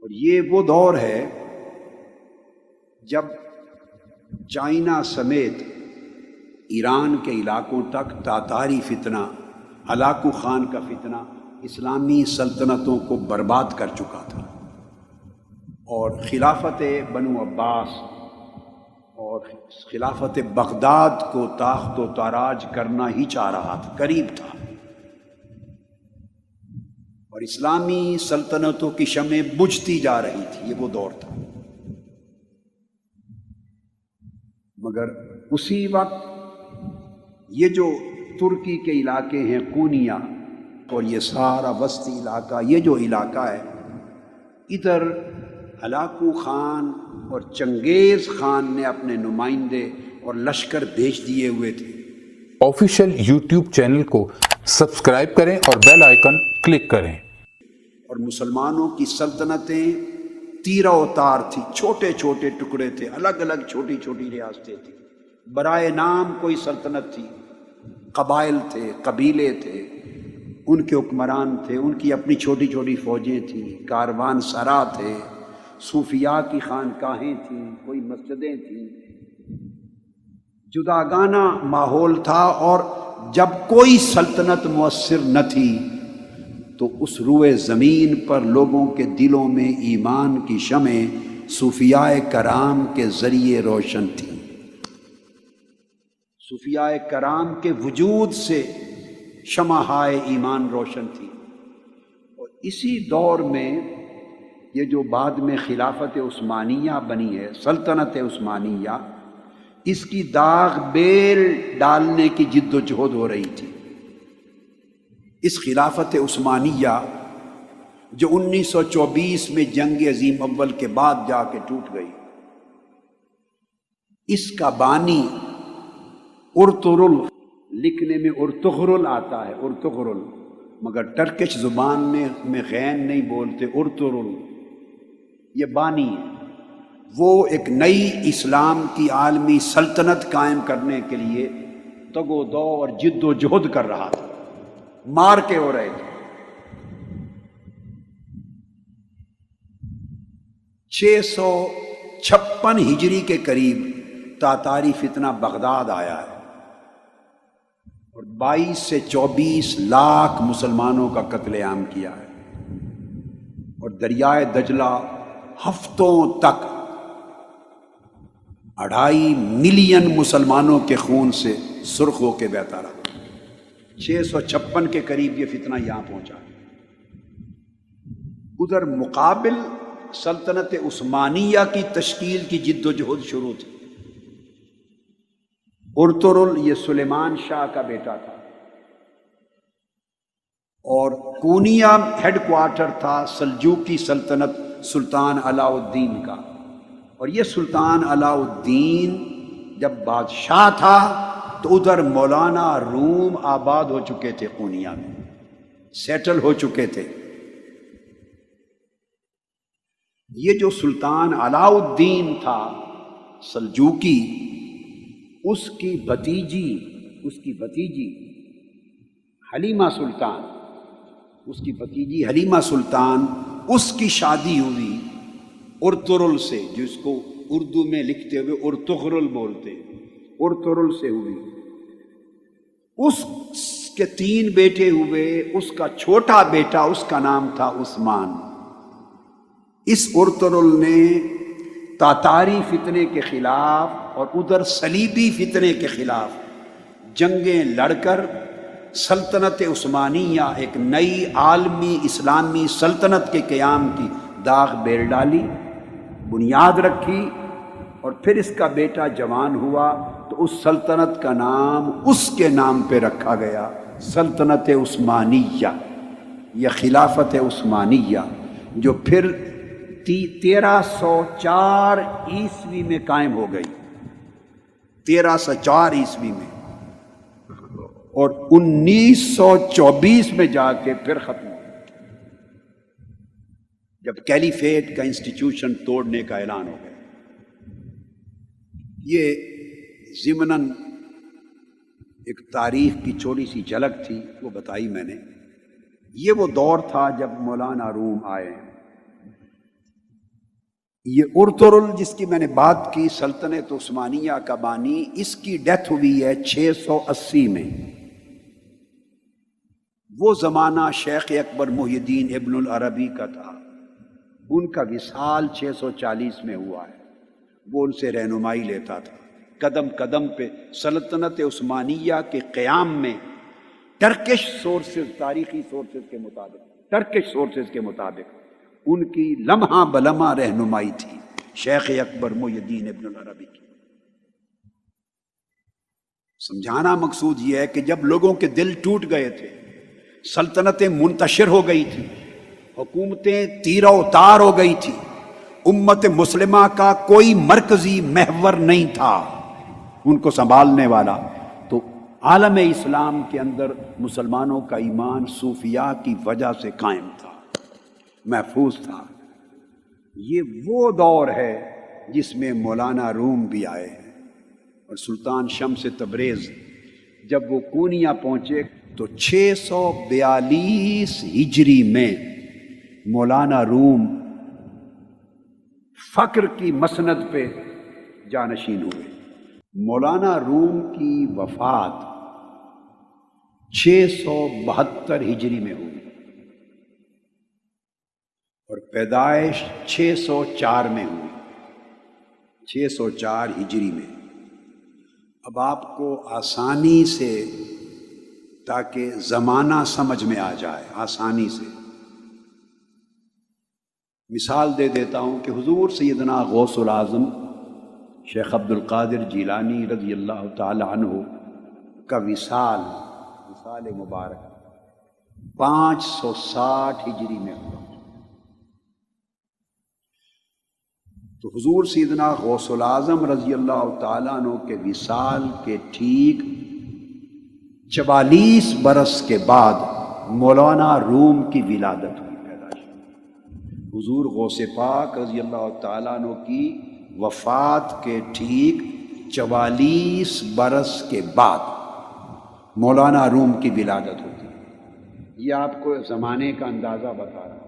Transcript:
اور یہ وہ دور ہے جب چائنا سمیت ایران کے علاقوں تک تاتاری فتنہ، ہلاکو خان کا فتنہ اسلامی سلطنتوں کو برباد کر چکا تھا، اور خلافت بنو عباس اور خلافت بغداد کو تاخت و تاراج کرنا ہی چاہ رہا تھا، قریب تھا، اور اسلامی سلطنتوں کی شمع بجھتی جا رہی تھی۔ یہ وہ دور تھا، مگر اسی وقت یہ جو ترکی کے علاقے ہیں کونیا اور یہ سارا وسطی علاقہ، یہ جو علاقہ ہے، ادھر ہلاکو خان اور چنگیز خان نے اپنے نمائندے اور لشکر بھیج دیے ہوئے تھے۔ آفیشیل یوٹیوب چینل کو سبسکرائب کریں اور بیل آئیکن کلک کریں۔ اور مسلمانوں کی سلطنتیں تیرہ و تار تھی، چھوٹے چھوٹے ٹکڑے تھے، الگ الگ چھوٹی چھوٹی ریاستیں تھیں، برائے نام کوئی سلطنت تھی، قبائل تھے، قبیلے تھے، ان کے حکمران تھے، ان کی اپنی چھوٹی چھوٹی فوجیں تھیں، کاروان سرا تھے، صوفیاء کی خانقاہیں تھیں، کوئی مسجدیں تھیں، جداگانہ ماحول تھا۔ اور جب کوئی سلطنت مؤثر نہ تھی تو اس روئے زمین پر لوگوں کے دلوں میں ایمان کی شمع صوفیاء کرام کے ذریعے روشن تھی۔ صوفیاء کرام کے وجود سے شمعہائے ایمان روشن تھی، اور اسی دور میں یہ جو بعد میں خلافت عثمانیہ بنی ہے، سلطنت عثمانیہ، اس کی داغ بیل ڈالنے کی جد و جہد ہو رہی تھی۔ اس خلافت عثمانیہ جو 1924 میں جنگ عظیم اول کے بعد جا کے ٹوٹ گئی، اس کا بانی ارطغرل، لکھنے میں ارطغرل آتا ہے، ارطغرل، مگر ٹرکش زبان میں غین نہیں بولتے، ارطغرل، یہ بانی ہے۔ وہ ایک نئی اسلام کی عالمی سلطنت قائم کرنے کے لیے تگ و دو اور جد و جہد کر رہا تھا، مار کے ہو رہے تھے۔ 656 ہجری کے قریب تاتاری فتنہ بغداد آیا ہے، اور 22 سے 24 لاکھ مسلمانوں کا قتل عام کیا ہے، اور دریائے دجلہ ہفتوں تک 2.5 ملین مسلمانوں کے خون سے سرخ ہو کے بہتا رہا۔ 656 کے قریب یہ فتنہ یہاں پہنچا۔ ادھر مقابل سلطنت عثمانیہ کی تشکیل کی جد و جہد شروع تھی۔ ارطغرل یہ سلیمان شاہ کا بیٹا تھا، اور کونیا ہیڈ کوارٹر تھا سلجوقی سلطنت سلطان علاء الدین کا، اور یہ سلطان علاء الدین جب بادشاہ تھا تو ادھر مولانا روم آباد ہو چکے تھے، کونیا میں سیٹل ہو چکے تھے۔ یہ جو سلطان علاء الدین تھا سلجوقی، اس کی بھتیجی حلیمہ سلطان، اس کی شادی ہوئی ارطغرل سے، جس کو اردو میں لکھتے ہوئے ارطغرل بولتے، ارطغرل سے ہوئی۔ اس کے 3 بیٹے ہوئے، اس کا چھوٹا بیٹا، اس کا نام تھا عثمان۔ اس ارطغرل نے تاتاری فتنے کے خلاف اور ادھر صلیبی فتنے کے خلاف جنگیں لڑ کر سلطنت عثمانیہ، ایک نئی عالمی اسلامی سلطنت کے قیام کی داغ بیل ڈالی، بنیاد رکھی، اور پھر اس کا بیٹا جوان ہوا تو اس سلطنت کا نام اس کے نام پہ رکھا گیا، سلطنت عثمانیہ یا خلافت عثمانیہ، جو پھر 1304 عیسوی میں قائم ہو گئی، 1304 عیسوی میں، اور 1924 میں جا کے پھر ختم ہو، جب کیلیفیٹ کا انسٹیٹیوشن توڑنے کا اعلان ہو گیا۔ یہ ضمناً ایک تاریخ کی چھوٹی سی جھلک تھی، وہ بتائی میں نے۔ یہ وہ دور تھا جب مولانا روم آئے، یہ ارطغرل جس کی میں نے بات کی سلطنت عثمانیہ کا بانی، اس کی ڈیتھ ہوئی ہے 680 میں۔ وہ زمانہ شیخ اکبر محی الدین ابن العربی کا تھا، ان کا وصال 640 میں ہوا ہے۔ وہ ان سے رہنمائی لیتا تھا قدم قدم پہ۔ سلطنت عثمانیہ کے قیام میں ٹرکش سورسز، تاریخی سورسز کے مطابق، ٹرکش سورسز کے مطابق ان کی لمحہ بلمحہ رہنمائی تھی شیخ اکبر محی الدین ابن العربی کی۔ سمجھانا مقصود یہ ہے کہ جب لوگوں کے دل ٹوٹ گئے تھے، سلطنتیں منتشر ہو گئی تھی، حکومتیں تیرہ و تار ہو گئی تھی، امت مسلمہ کا کوئی مرکزی محور نہیں تھا ان کو سنبھالنے والا، تو عالم اسلام کے اندر مسلمانوں کا ایمان صوفیاء کی وجہ سے قائم تھا، محفوظ تھا۔ یہ وہ دور ہے جس میں مولانا روم بھی آئے ہیں، اور سلطان شمس تبریز جب وہ کونیا پہنچے تو 642 ہجری میں مولانا روم فقر کی مسند پہ جانشین ہوئے۔ مولانا روم کی وفات 672 ہجری میں ہوئی اور پیدائش 604 میں ہوئی، 604 ہجری میں۔ اب آپ کو آسانی سے، تاکہ زمانہ سمجھ میں آ جائے آسانی سے، مثال دے دیتا ہوں کہ حضور سیدنا غوث العظم شیخ عبد القادر جیلانی رضی اللہ تعالی عنہ کا وصال مبارک 560 ہجری میں ہوا۔ تو حضور سیدنا غوث العظم رضی اللہ تعالیٰ عنہ کے وصال کے ٹھیک 44 برس کے بعد مولانا روم کی ولادت ہوئی، پیدائش۔ حضور غوث پاک رضی اللہ تعالیٰ عنہ کی وفات کے ٹھیک 44 برس کے بعد مولانا روم کی ولادت ہوتی ہے۔ یہ آپ کو زمانے کا اندازہ بتا رہا ہوں۔